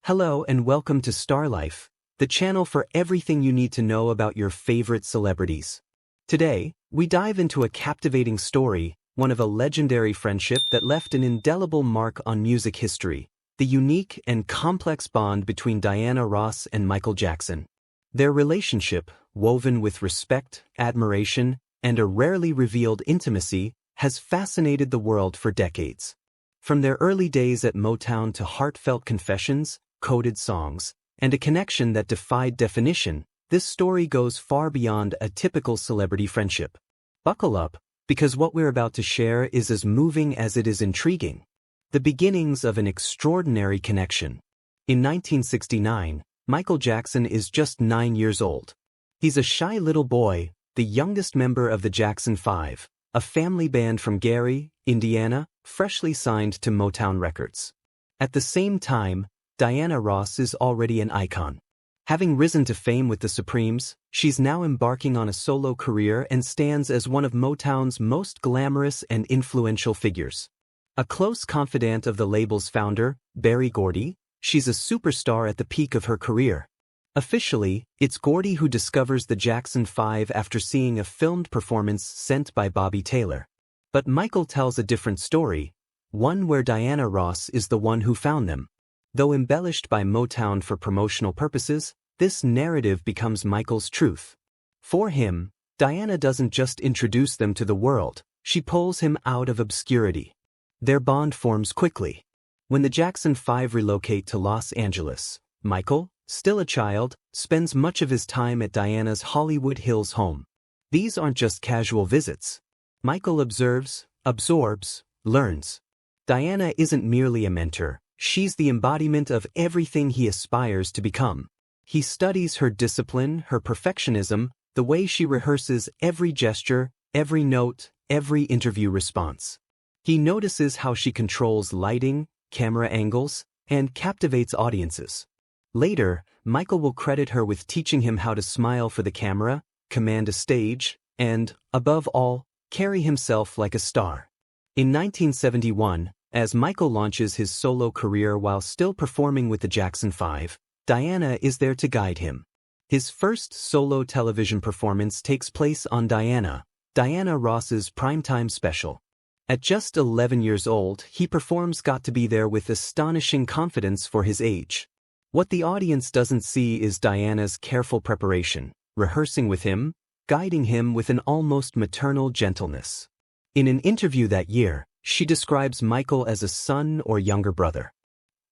Hello and welcome to Star Life, the channel for everything you need to know about your favorite celebrities. Today, we dive into a captivating story, one of a legendary friendship that left an indelible mark on music history, the unique and complex bond between Diana Ross and Michael Jackson. Their relationship, woven with respect, admiration, and a rarely revealed intimacy, has fascinated the world for decades. From their early days at Motown to heartfelt confessions, coded songs, and a connection that defied definition, this story goes far beyond a typical celebrity friendship. Buckle up, because what we're about to share is as moving as it is intriguing. The beginnings of an extraordinary connection. In 1969, Michael Jackson is just 9 years old. He's a shy little boy, the youngest member of the Jackson 5, a family band from Gary, Indiana, freshly signed to Motown Records. At the same time, Diana Ross is already an icon. Having risen to fame with the Supremes, she's now embarking on a solo career and stands as one of Motown's most glamorous and influential figures. A close confidant of the label's founder, Berry Gordy, she's a superstar at the peak of her career. Officially, it's Gordy who discovers the Jackson 5 after seeing a filmed performance sent by Bobby Taylor. But Michael tells a different story, one where Diana Ross is the one who found them. Though embellished by Motown for promotional purposes, this narrative becomes Michael's truth. For him, Diana doesn't just introduce them to the world, she pulls him out of obscurity. Their bond forms quickly. When the Jackson 5 relocate to Los Angeles, Michael, still a child, spends much of his time at Diana's Hollywood Hills home. These aren't just casual visits. Michael observes, absorbs, learns. Diana isn't merely a mentor. She's the embodiment of everything he aspires to become. He studies her discipline, her perfectionism, the way she rehearses every gesture, every note, every interview response. He notices how she controls lighting, camera angles, and captivates audiences. Later, Michael will credit her with teaching him how to smile for the camera, command a stage, and, above all, carry himself like a star. In 1971, as Michael launches his solo career while still performing with the Jackson 5, Diana is there to guide him. His first solo television performance takes place on Diana Ross's primetime special. At just 11 years old, he performs Got to Be There with astonishing confidence for his age. What the audience doesn't see is Diana's careful preparation, rehearsing with him, guiding him with an almost maternal gentleness. In an interview that year, she describes Michael as a son or younger brother.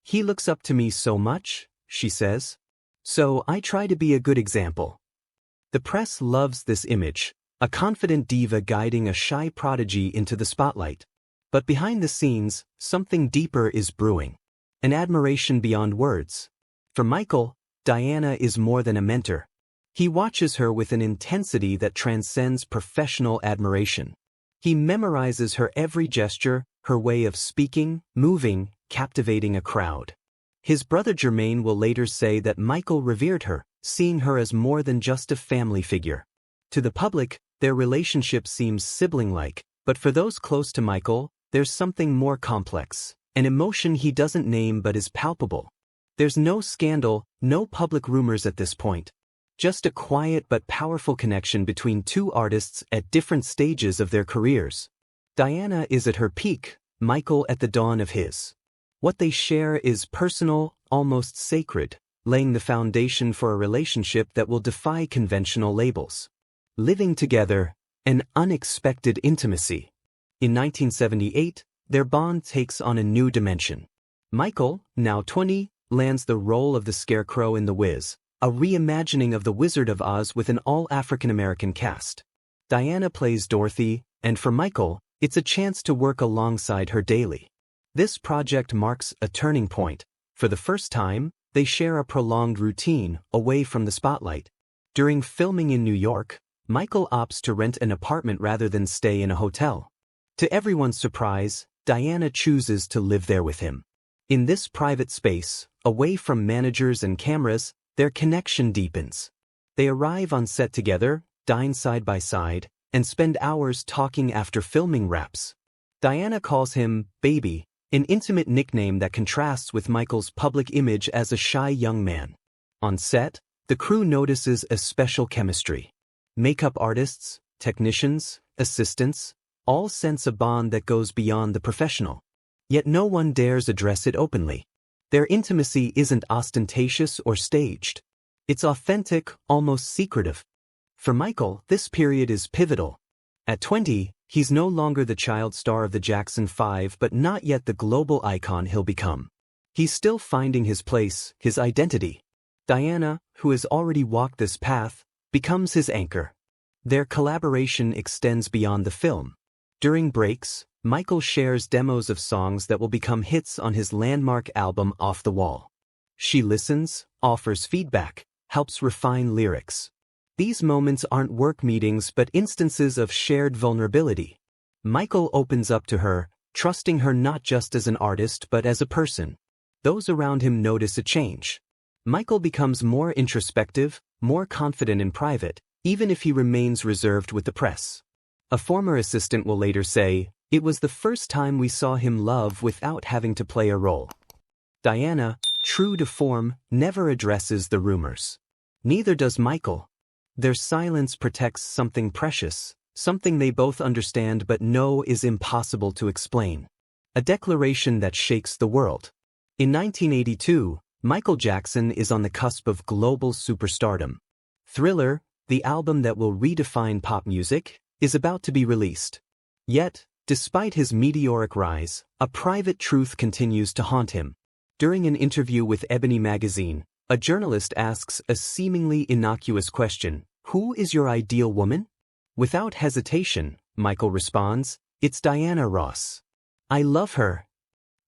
"He looks up to me so much," she says. "So I try to be a good example." The press loves this image, a confident diva guiding a shy prodigy into the spotlight. But behind the scenes, something deeper is brewing. An admiration beyond words. For Michael, Diana is more than a mentor. He watches her with an intensity that transcends professional admiration. He memorizes her every gesture, her way of speaking, moving, captivating a crowd. His brother Jermaine will later say that Michael revered her, seeing her as more than just a family figure. To the public, their relationship seems sibling-like, but for those close to Michael, there's something more complex, an emotion he doesn't name but is palpable. There's no scandal, no public rumors at this point. Just a quiet but powerful connection between two artists at different stages of their careers. Diana is at her peak, Michael at the dawn of his. What they share is personal, almost sacred, laying the foundation for a relationship that will defy conventional labels. Living together, an unexpected intimacy. In 1978, their bond takes on a new dimension. Michael, now 20, lands the role of the Scarecrow in The Wiz, a reimagining of The Wizard of Oz with an all-African-American cast. Diana plays Dorothy, and for Michael, it's a chance to work alongside her daily. This project marks a turning point. For the first time, they share a prolonged routine, away from the spotlight. During filming in New York, Michael opts to rent an apartment rather than stay in a hotel. To everyone's surprise, Diana chooses to live there with him. In this private space, away from managers and cameras, their connection deepens. They arrive on set together, dine side by side, and spend hours talking after filming wraps. Diana calls him baby, an intimate nickname that contrasts with Michael's public image as a shy young man. On set, the crew notices a special chemistry. Makeup artists, technicians, assistants, all sense a bond that goes beyond the professional. Yet no one dares address it openly. Their intimacy isn't ostentatious or staged. It's authentic, almost secretive. For Michael, this period is pivotal. At 20, he's no longer the child star of the Jackson 5 but not yet the global icon he'll become. He's still finding his place, his identity. Diana, who has already walked this path, becomes his anchor. Their collaboration extends beyond the film. During breaks, Michael shares demos of songs that will become hits on his landmark album Off the Wall. She listens, offers feedback, helps refine lyrics. These moments aren't work meetings but instances of shared vulnerability. Michael opens up to her, trusting her not just as an artist but as a person. Those around him notice a change. Michael becomes more introspective, more confident in private, even if he remains reserved with the press. A former assistant will later say, "It was the first time we saw him love without having to play a role." Diana, true to form, never addresses the rumors. Neither does Michael. Their silence protects something precious, something they both understand but know is impossible to explain. A declaration that shakes the world. In 1982, Michael Jackson is on the cusp of global superstardom. Thriller, the album that will redefine pop music, is about to be released. Yet, despite his meteoric rise, a private truth continues to haunt him. During an interview with Ebony magazine, a journalist asks a seemingly innocuous question, "Who is your ideal woman?" Without hesitation, Michael responds, "It's Diana Ross. I love her."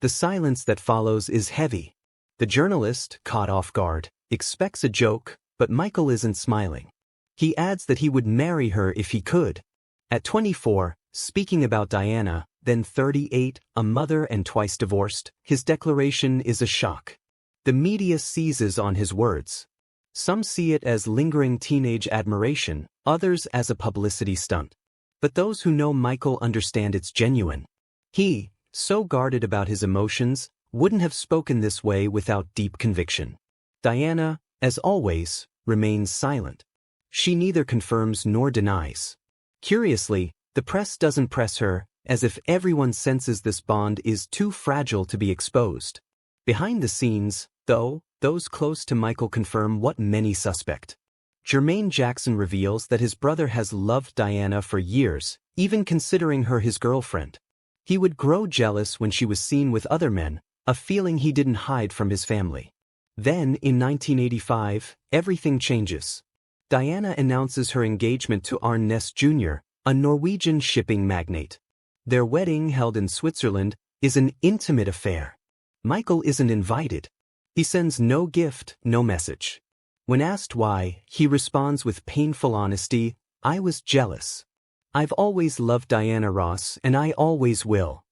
The silence that follows is heavy. The journalist, caught off guard, expects a joke, but Michael isn't smiling. He adds that he would marry her if he could. At 24, speaking about Diana, then 38, a mother and twice divorced, his declaration is a shock. The media seizes on his words. Some see it as lingering teenage admiration, others as a publicity stunt. But those who know Michael understand it's genuine. He, so guarded about his emotions, wouldn't have spoken this way without deep conviction. Diana, as always, remains silent. She neither confirms nor denies. Curiously, the press doesn't press her, as if everyone senses this bond is too fragile to be exposed. Behind the scenes, though, those close to Michael confirm what many suspect. Jermaine Jackson reveals that his brother has loved Diana for years, even considering her his girlfriend. He would grow jealous when she was seen with other men, a feeling he didn't hide from his family. Then, in 1985, everything changes. Diana announces her engagement to Arne Næss Jr., a Norwegian shipping magnate. Their wedding, held in Switzerland, is an intimate affair. Michael isn't invited. He sends no gift, no message. When asked why, he responds with painful honesty, "I was jealous. I've always loved Diana Ross and I always will."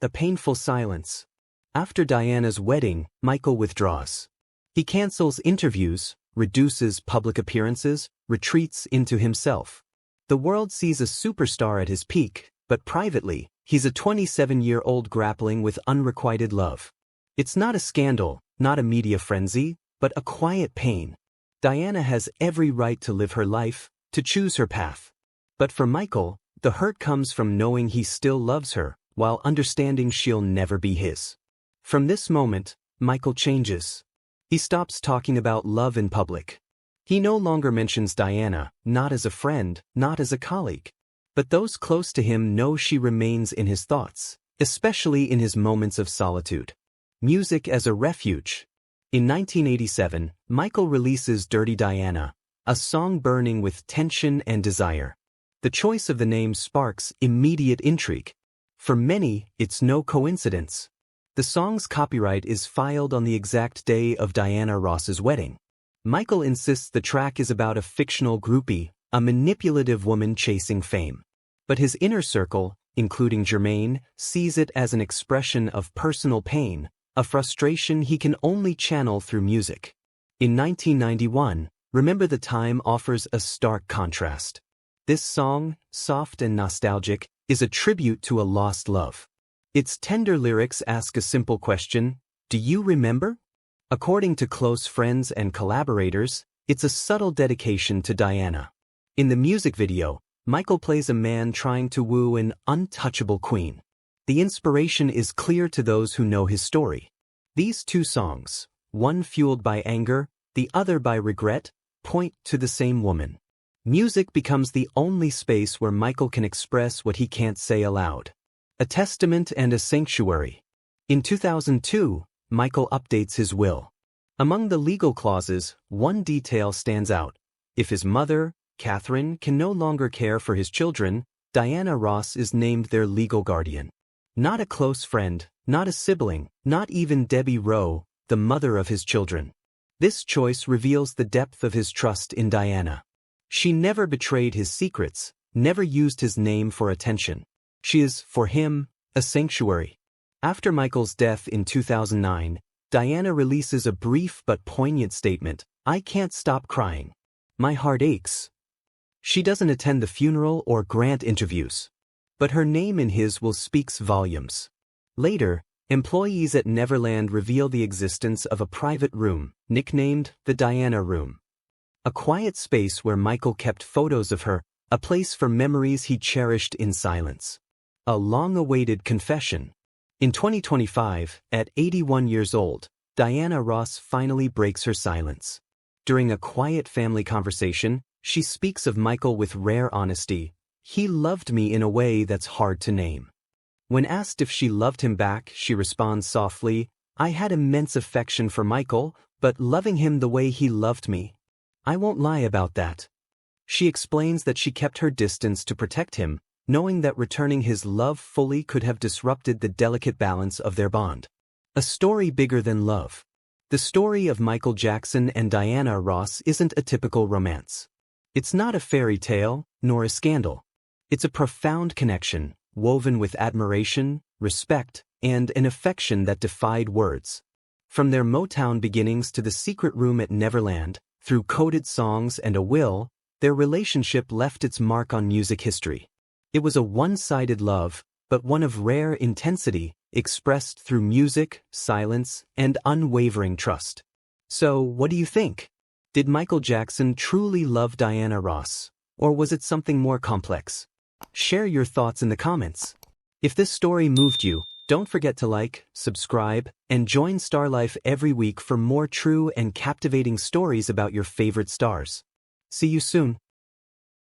The painful silence. After Diana's wedding, Michael withdraws. He cancels interviews, reduces public appearances, retreats into himself. The world sees a superstar at his peak, but privately, he's a 27-year-old grappling with unrequited love. It's not a scandal, not a media frenzy, but a quiet pain. Diana has every right to live her life, to choose her path. But for Michael, the hurt comes from knowing he still loves her, while understanding she'll never be his. From this moment, Michael changes. He stops talking about love in public. He no longer mentions Diana, not as a friend, not as a colleague. But those close to him know she remains in his thoughts, especially in his moments of solitude. Music as a refuge. In 1987, Michael releases Dirty Diana, a song burning with tension and desire. The choice of the name sparks immediate intrigue. For many, it's no coincidence. The song's copyright is filed on the exact day of Diana Ross's wedding. Michael insists the track is about a fictional groupie, a manipulative woman chasing fame. But his inner circle, including Jermaine, sees it as an expression of personal pain, a frustration he can only channel through music. In 1991, Remember the Time offers a stark contrast. This song, soft and nostalgic, is a tribute to a lost love. Its tender lyrics ask a simple question: do you remember? According to close friends and collaborators, it's a subtle dedication to Diana. In the music video, Michael plays a man trying to woo an untouchable queen. The inspiration is clear to those who know his story. These two songs, one fueled by anger, the other by regret, point to the same woman. Music becomes the only space where Michael can express what he can't say aloud. A testament and a sanctuary. In 2002, Michael updates his will. Among the legal clauses, one detail stands out. If his mother, Catherine, can no longer care for his children, Diana Ross is named their legal guardian. Not a close friend, not a sibling, not even Debbie Rowe, the mother of his children. This choice reveals the depth of his trust in Diana. She never betrayed his secrets, never used his name for attention. She is, for him, a sanctuary. After Michael's death in 2009, Diana releases a brief but poignant statement: "I can't stop crying. My heart aches." She doesn't attend the funeral or grant interviews. But her name in his will speaks volumes. Later, employees at Neverland reveal the existence of a private room, nicknamed the Diana Room. A quiet space where Michael kept photos of her, a place for memories he cherished in silence. A long-awaited confession. In 2025, at 81 years old, Diana Ross finally breaks her silence. During a quiet family conversation, she speaks of Michael with rare honesty. "He loved me in a way that's hard to name." When asked if she loved him back, she responds softly, "I had immense affection for Michael, but loving him the way he loved me, I won't lie about that." She explains that she kept her distance to protect him, knowing that returning his love fully could have disrupted the delicate balance of their bond. A story bigger than love. The story of Michael Jackson and Diana Ross isn't a typical romance. It's not a fairy tale, nor a scandal. It's a profound connection, woven with admiration, respect, and an affection that defied words. From their Motown beginnings to the secret room at Neverland, through coded songs and a will, their relationship left its mark on music history. It was a one-sided love, but one of rare intensity, expressed through music, silence, and unwavering trust. So, what do you think? Did Michael Jackson truly love Diana Ross, or was it something more complex? Share your thoughts in the comments. If this story moved you, don't forget to like, subscribe, and join StarLife every week for more true and captivating stories about your favorite stars. See you soon.